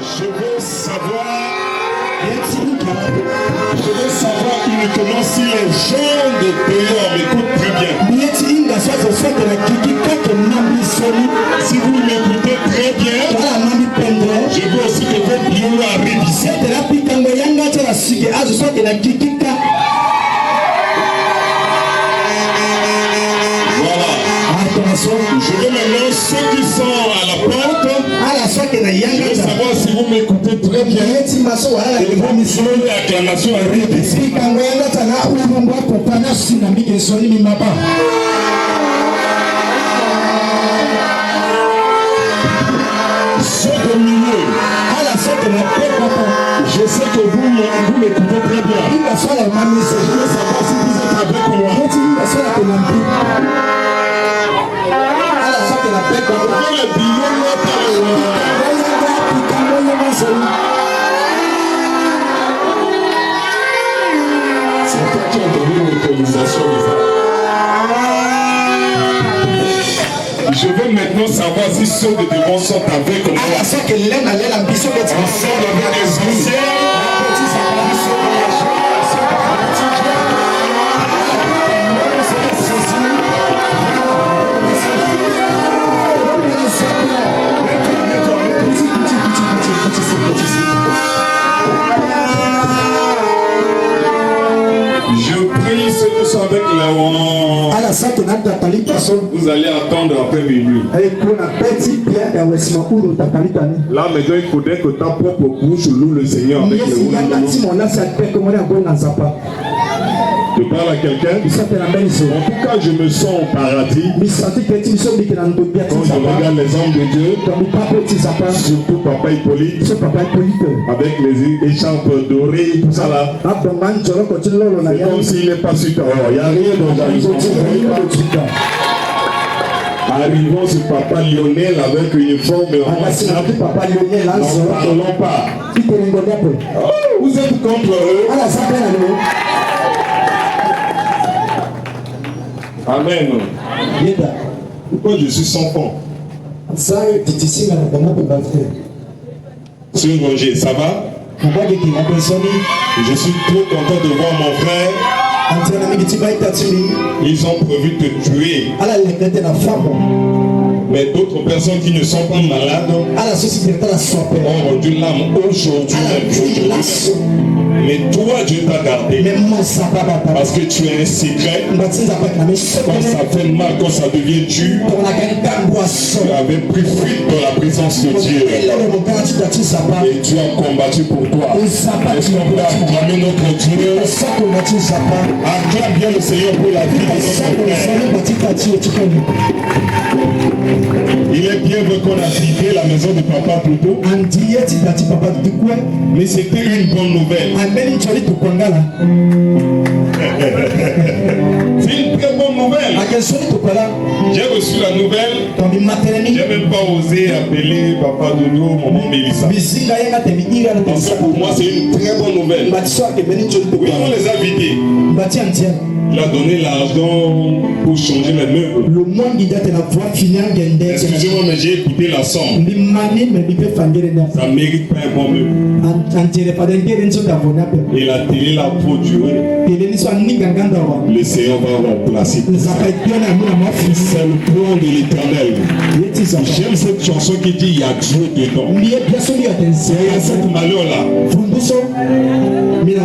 Je veux savoir uniquement si les gens de dehors m'écoutent très bien. Si vous m'écoutez très bien, je veux aussi que vos bureaux arrivent ici. Voilà. Je veux maintenant ceux qui sont à la porte. Je veux savoir si vous m'écoutez très bien. Et vos missions d'acclamation arrivent ici. Ceux de milieu. Je sais que vous m'écoutez très bien. Je veux savoir si vous êtes avec moi. C'est toi qui as donné l'autorisation. Je veux maintenant savoir si ceux de devant sont avec moi. Ensemble avec les anciens. Je prie ceux qui sont avec Léon. Vous allez attendre après minuit. Là maintenant il faudrait que ta propre bouche loue le Seigneur avec les tu parles à quelqu'un? En tout cas, je me sens au paradis. Quand je regarde les hommes de Dieu, surtout Papa Hippolyte, avec les écharpes dorées, tout ça là. C'est comme s'il n'est pas super. Il n'y a rien dans la maison. Arrivons sur Papa Lionel avec une uniforme. N'en pas. Oh, vous êtes contre eux? Amen. Pourquoi je suis sans fond? Monsieur Roger, ça va? Je suis trop content de voir mon frère. Ils ont prévu de te tuer. Mais d'autres personnes qui ne sont pas malades ont rendu l'âme aujourd'hui. Mais toi, Dieu t'a gardé. Parce que tu es un secret. Quand ça fait mal, quand ça devient dur, tu avais pris fuite dans la présence de Dieu. Et tu as combattu pour toi. Est-ce qu'on peut acclamer notre Dieu? Acclame bien le Seigneur pour la vie de notre frère. Il est bien vrai qu'on a quitté la maison de papa plus tôt. Mais c'était une bonne nouvelle. C'est une très bonne nouvelle. J'ai reçu la nouvelle. J'ai même pas osé appeler Papa Dodo, maman Mélissa. Parce que pour moi c'est une très bonne nouvelle. Oui, on les a invités. Il a donné l'argent pour changer les meubles. Excusez-moi, mais j'ai écouté la somme. Ça ne mérite pas un bon meuble. Et la télé l'a produit. Le Seigneur va remplacer. C'est le plan de l'Éternel. J'aime cette chanson qui dit il y a Dieu dedans. Il y a cette malheur-là. Il y a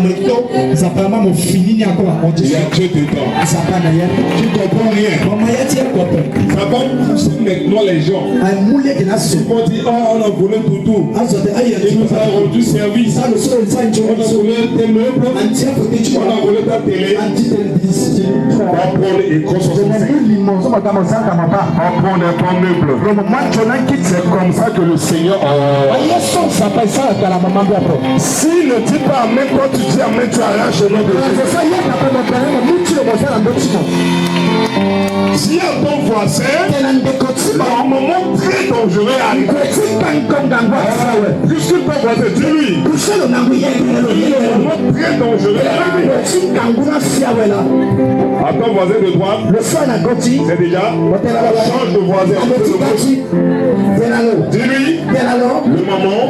Dieu dedans. Tu comprends rien. Ça va pousser maintenant les gens. Ils vont dire oh, on a volé tout. Il nous a rendu service. On a volé tes meubles. On a volé ta télé. On va prendre et construire. On va prendre un bon meuble. C'est comme ça que le Seigneur. S'il ne dit pas amen, quand tu dis amen, tu arraches le nom de Dieu. Si à ton voisin, un moment très dangereux arrive. Jusque ton voisin, dis-lui. Un moment très dangereux arrive. À ton voisin de droite, c'est déjà. Change de voisin. Dis-lui. Le moment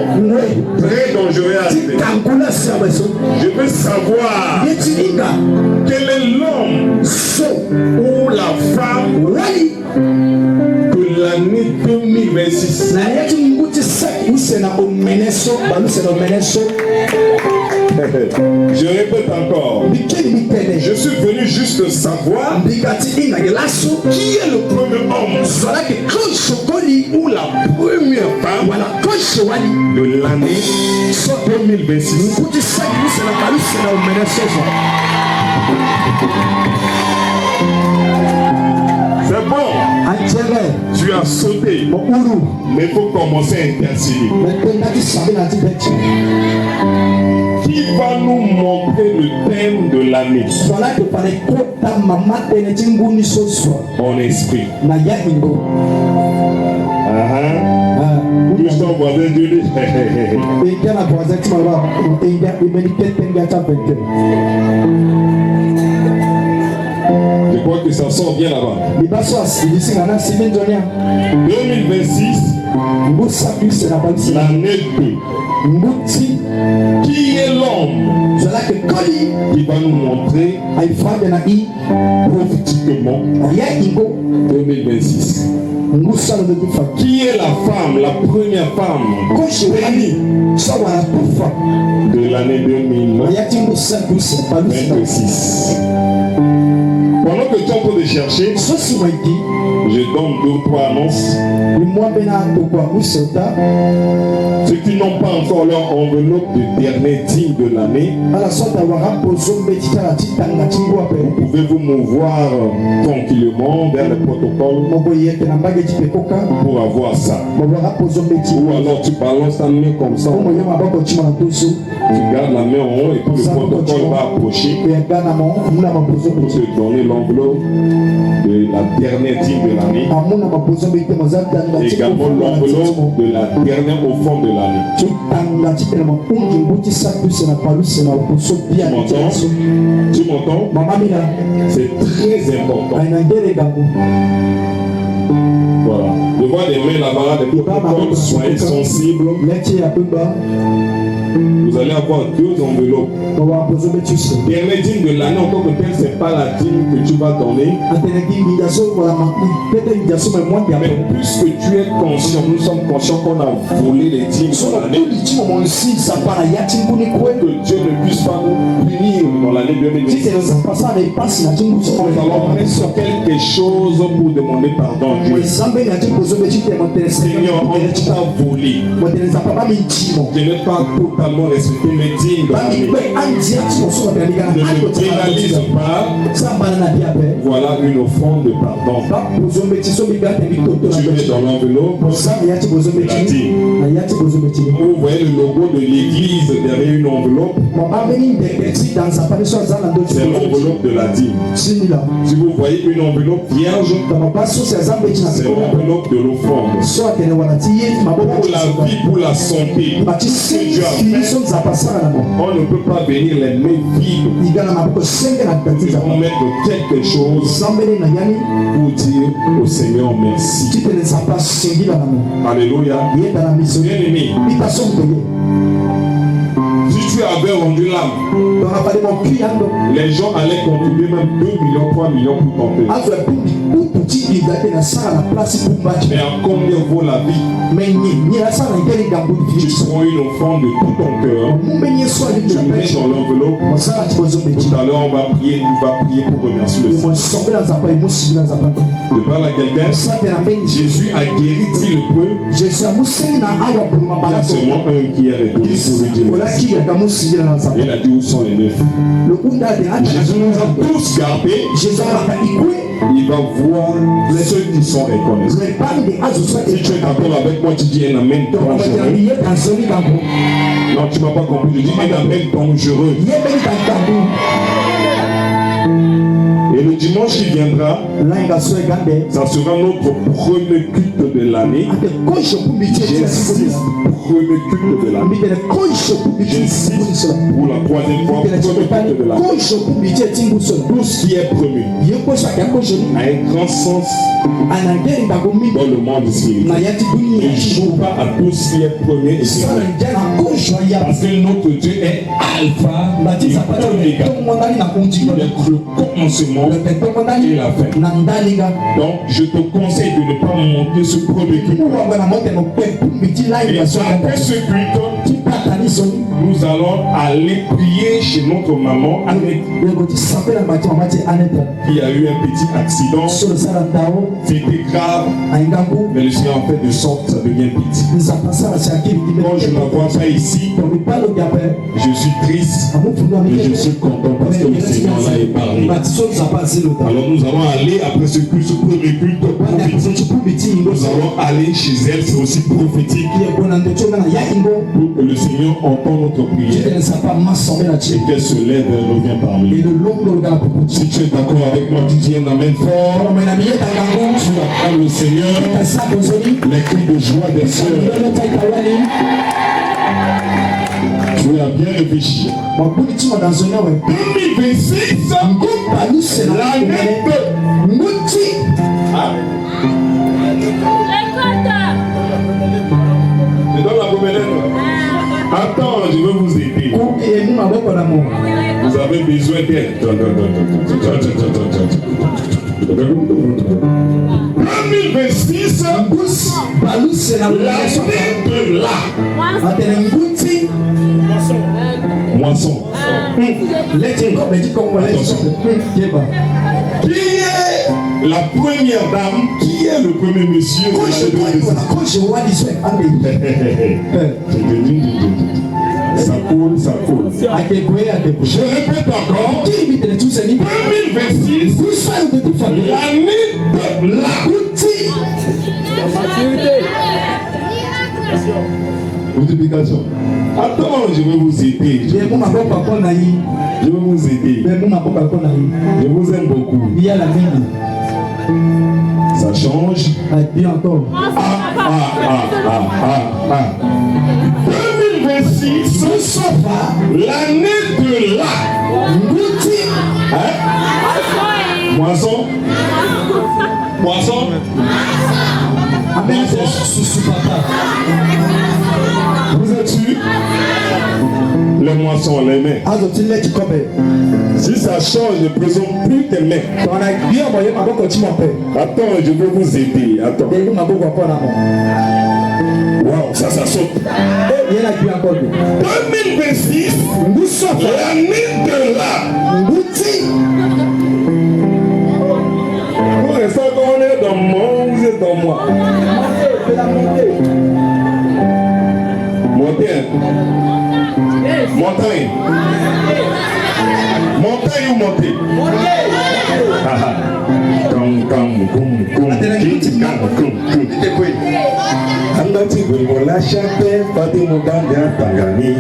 très dangereux arrive. Je veux savoir quel est l'homme ou la femme que l'année 2026 je répète encore, je suis venu juste savoir qui est le premier homme ou la première femme de l'année 2026. C'est bon. Tu as sauté. Mais il faut commencer à intercéder. Qui va nous montrer le thème de l'année? En esprit. Plus ton voisin, Dieu dit. Je crois que ça sort bien là-bas. 2026, l'année 2. Qui est l'homme qui va nous montrer prophétiquement 2026? Qui est la femme, la première femme de l'année 2026? Pendant que tu es en train de chercher, je donne 2 ou 3 annonces. Ceux qui n'ont pas encore leur enveloppe de dernier dîme de l'année, vous pouvez vous mouvoir tranquillement vers le protocole pour avoir ça. Ou alors tu balances ta main comme ça, tu gardes la main en haut et puis le protocole va approcher pour te donner l'enveloppe de la dernière dîme de l'année, également l'enveloppe de la dernière offrande de l'année. Tu m'entends? C'est très important. Voilà. Je vois des mains là-bas, des protocoles, soyez sensibles. Vous allez avoir 2 enveloppes. Dernière dîme de l'année, encore que tel, ce n'est pas la dîme que tu vas donner. Mais puisque tu es conscient, nous sommes conscients qu'on a volé les dîmes dans l'année, que Dieu ne puisse pas nous punir dans l'année 2026. Nous allons mettre sur quelque chose pour demander pardon à Dieu. Seigneur, on t'a volé. Je n'ai pas totalement respecté mes dîmes. Ne me pénalise pas. Voilà une offrande de pardon. Tu mets dans l'enveloppe de la dîme. Vous voyez le logo de l'église derrière une enveloppe. C'est l'enveloppe de la dîme. Si vous voyez une enveloppe vierge, c'est l'enveloppe de l'offrande. Pour la vie, pour la santé, que Dieu a fait, on ne peut pas venir les mains vides. Nous devons mettre quelque chose pour dire au Seigneur merci. Alléluia. Bien aimé, si tu avais rendu l'âme, les gens allaient contribuer même 2 millions, 3 millions pour ton père. Mais à combien vaut la vie? Tu prends une offrande de tout ton cœur, tu mets dans l'enveloppe. Tout à l'heure on va prier, tu vas prier pour remercier le Seigneur. Je parle à quelqu'un. Jésus a guéri 10 lépreux. Il y a seulement un qui est retourné pour lui dire merci. Il a dit où sont les 9? Jésus nous a tous gardés. Il va voir ceux qui sont reconnaissants. Si tu es d'accord avec moi, tu dis un amen dangereux. Non, tu ne m'as pas compris. Je dis un amen dangereux. Et le dimanche qui viendra, ça sera notre premier culte de l'année. J'insiste, premier culte de l'année. J'insiste pour la troisième fois, premier culte de l'année. Tout ce qui est premier a un grand sens dans le monde spirituel. Ne joue pas à tout ce qui est premier et secret. Parce que notre Dieu est alpha et oméga. Il est le commencement et la fin. Donc je te conseille de ne pas monter ce premier culte. Et après ce culte, nous allons aller prier chez notre maman Annette, qui a eu un petit accident. C'était grave, mais le Seigneur a fait de sorte que ça devient petit. Quand je ne la vois pas ici, je suis triste, mais je suis content parce que le Seigneur l'a épargné. Alors nous allons aller après ce culte, ce premier culte prophétique. Nous allons aller chez elle, c'est aussi prophétique. Pour que le Seigneur entende notre prière et qu'elle se lève et revient parmi nous. Si tu es d'accord avec moi, tu dis un amen fort. Tu acclames le Seigneur, les cris de joie des sœurs. Tu as bien réfléchi. 2026, l'année de Mouti. Je donne la gouverneur. Attends, je veux vous aider. Vous avez besoin d'aide. 2026, l'année de là. Moisson. Qui est la première dame? Qui est le premier monsieur? Ça coule, ça coule. Je répète encore. 2026, l'année de la multiplication. Attends, je vais vous aider. Je vais vous aider. Je vous aime beaucoup. Ça change. 2026, l'année de la moisson. Moisson. Vous êtes sûr? Les moissons, les mains. Si ça change, je présume plus tes mains. Attends, je vais vous aider. Attends. Wow, ça saute. 2026, l'année de la Pour l'instant, quand on est dans moi, vous êtes dans moi. Montagne. Montagne. Montagne ou montée? Andati gulmola chape pati muganda tangani.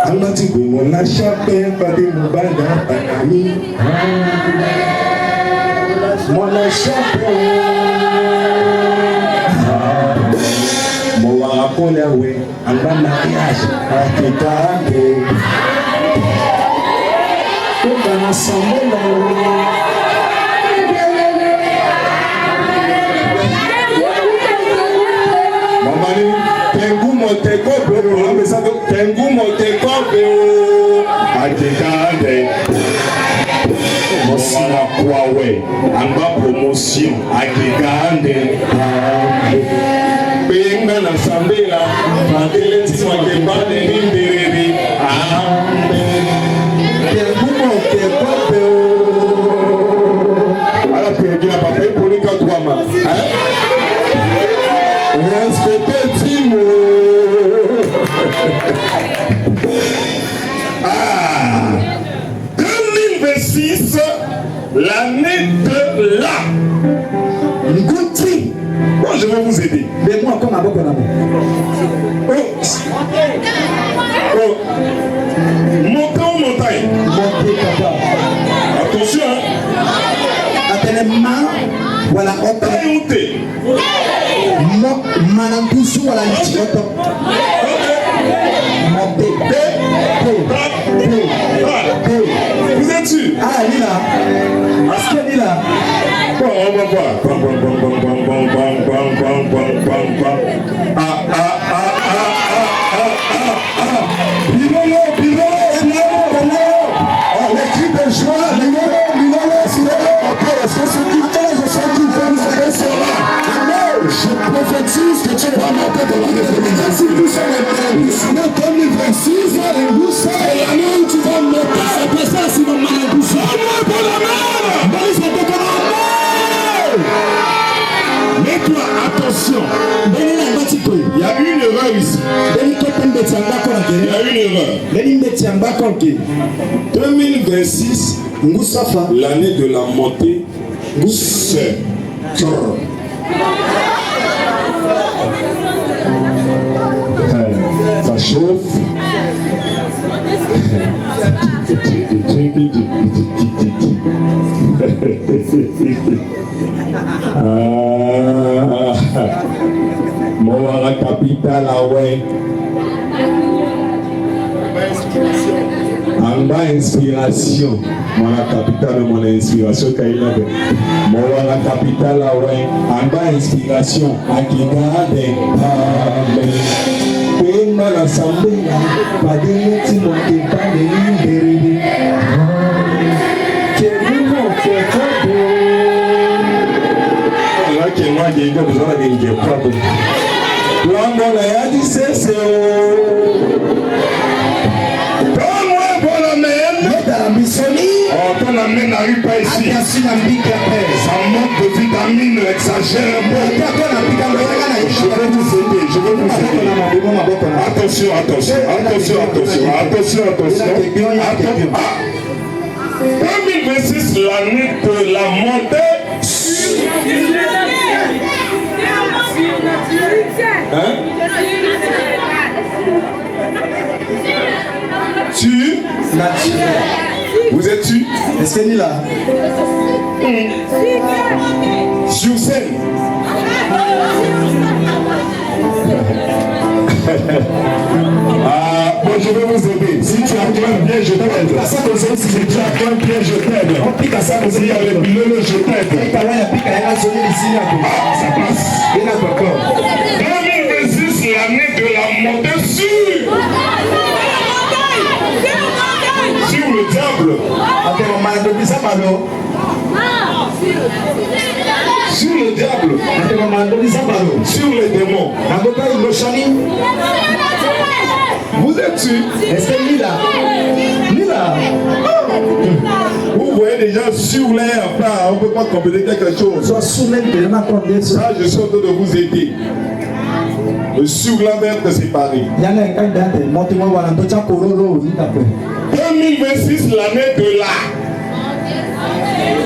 Andati gulmola chape pati muganda tangani. Mola chape. Mola akole we amba mariage akitake. Kuba na samela. Tengu moteko bero, tengu moteko bero, akikande. Mosina kwawe, amba promotion, akikande. Penga na sambela, matele tima kebane nimbereri. Tengu moteko bero. Ala pengina papa iponika tuama. Respectez Timo. 2026, l'année de la Ngouti. Bon, je vais vous aider. Mais moi, comme à montez en montagne. Montez, papa. Voilà, ok. Manangusu, voilà, ici, ok. Vous êtes sûr? Ah, il est là. Est-ce qu'il est là? Bon, on va voir. Les cris de joie, je prophétise que tu vas monter dans l'année 2026. L'année 2026, l'année où tu vas monter. C'est ça, c'est mon manabouche. Mais toi, attention. Il y a une erreur ici. Il y a une erreur. 2026, l'année de la montée, c'est ça chauffe. Moara capital ouais. Anga inspiration. Mon capital de mon inspiration Kaila. Moara capital ouais. Anga inspiration. Akiga de Pambe. Pema l'assemblée. Padine Timote Padine Beride. Que moi j'ai besoin de dire quoi donc l'ango la ya dit c'est ton amène n'arrive pas ici. Ça manque de vitamines, exagère. Je vais vous aider. Attention. 2026, l'année de la montée. Hein? Vous êtes tu? Est-ce qu'elle est là? Sur scène. Bon, je vais vous aider. Si tu acclaimes bien, je t'aide. Si tu acclaimes bien, je t'aide. S'il y a les billes, je t'aide. Ça passe. 2026, l'année de la montée sur le diable. Sur le diable. Sur les démons. Vous êtes sûr? Est-ce qu'elle est là? Vous voyez déjà sur l'air, on ne peut pas compléter quelque chose. Ça, je suis en train de vous aider. Le sur la mer de séparer. 2026, l'année de la.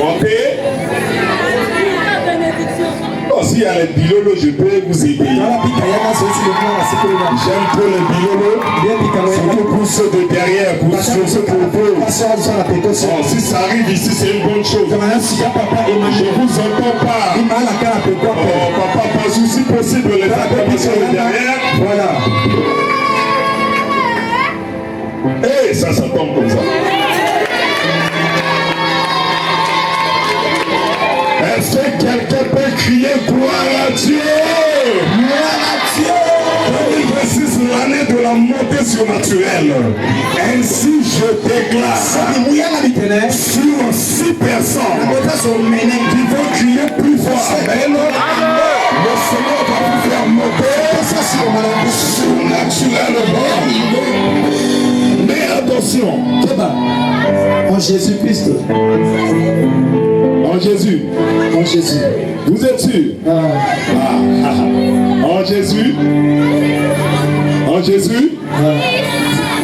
Ok? Oh, s'il y a les bilolos, je peux vous aider. J'aime trop les bilolos. Surtout pour ceux de derrière, pour ceux de vous. Oh, si ça arrive ici, c'est une bonne chose. Je vous entends pas. Oh, papa, pas souci possible de les attraper sur le derrière. Voilà. Et ça tombe comme ça. Est-ce que quelqu'un peut crier gloire à Dieu? Gloire à Dieu! 2026, l'année de la montée surnaturelle. Ainsi je déclare sur 6 personnes qui vont crier plus fort. Amen. Le Seigneur va vous faire monter surnaturellement. Mais attention, en Jésus-Christ. En Jésus. Vous êtes sûr? En Jésus.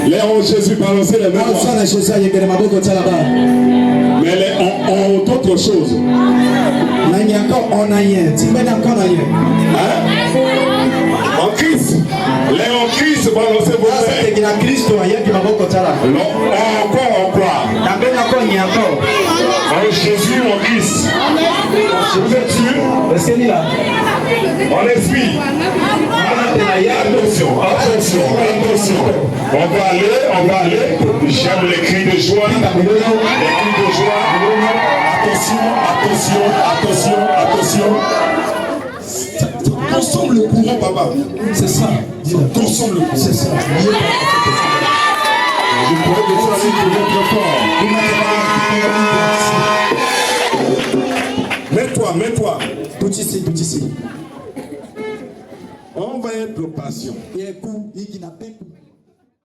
Les en Jésus, balancez les mains. Mais les en autre chose. En Christ. Les en Christ, balancez vos mains. Non, encore en quoi? En Jésus, en Christ. Vous êtes sûr? Est-ce qu'elle est là? En esprit. Attention, attention, attention. On va aller. J'aime les cris de joie. Les cris de joie. Attention. Consomme le courant, papa. C'est ça. Consomme le courant. C'est ça. Je pourrais te faire un mets-toi. Tout ici. On va être patient. Et un coup, il n'a pas